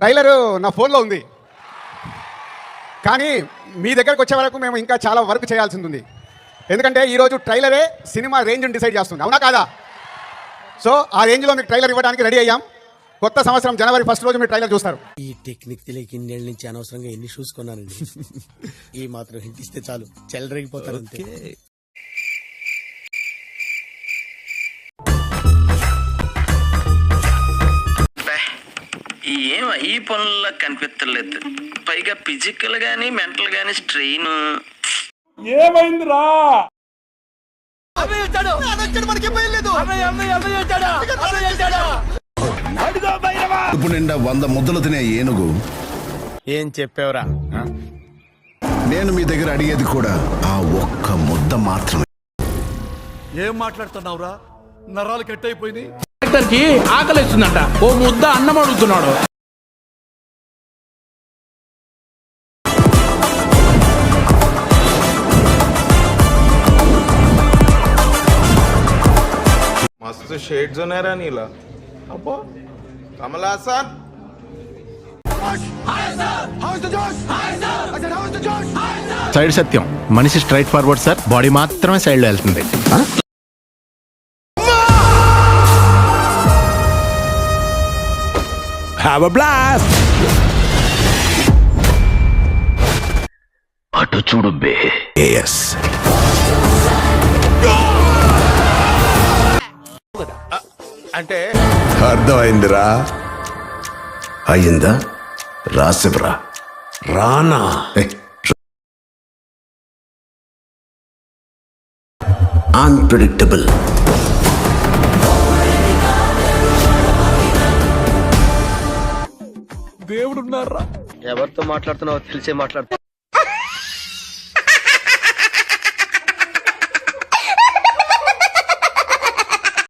Trailer నా ఫోన్లో ఉంది, కానీ మీ దగ్గరకు వచ్చే వరకు మేము ఇంకా చాలా వర్క్ చేయాల్సింది ఉంది. ఎందుకంటే ఈరోజు ట్రైలరే సినిమా రేంజ్ని డిసైడ్ చేస్తుంది, అవునా కాదా? సో ఆ రేంజ్లో మీకు ట్రైలర్ ఇవ్వడానికి రెడీ అయ్యాం. కొత్త సంవత్సరం జనవరి 1 రోజు మీరు ట్రైలర్ చూస్తారు. ఈ టెక్నిక్ తెలియక ఇన్నేళ్ళ నుంచి అనవసరంగా ఎన్ని షూస్ కొన్నానండి. ఈ మాత్రం హింట్ ఇస్తే చాలు, చెలరేగిపోతారు అంతే. ఏం ఈ పనుల్లో కనిపించలేదు. పైగా ఫిజికల్ గానీ మెంటల్ గానీ స్ట్రెయిన్. ఏమైందిరా? ఇప్పుడు నిండా 100 ముద్దలు తినే ఏనుగు. ఏం చెప్పావురా? నేను మీ దగ్గర అడిగేది కూడా ఆ ఒక్క ముద్ద మాత్రమే. ఏం మాట్లాడుతున్నావురా? నరాలు కట్ అయిపోయింది. కి ఆకలిస్తుందంట, ఓ ముద్ద అన్నం అడుగుతున్నాడు. मस्त शेड्स होणार आहे नीला. अप्पा कमला असा సైడ్ సత్యం, మనిషి స్ట్రైట్ ఫార్వర్డ్ సార్, బాడీ మాత్రమే సైడ్ లో వెళ్తుంది. Have a blast. అటు చూడు బే. ఎస్ అంటే అర్థమైందిరా? అయ్యిందా? రాసివ్రా. రానా అన్ప్రెడిక్టబుల్. ఎవరితో మాట్లాడుతున్నావో తెలిసే మాట్లాడుతున్నా.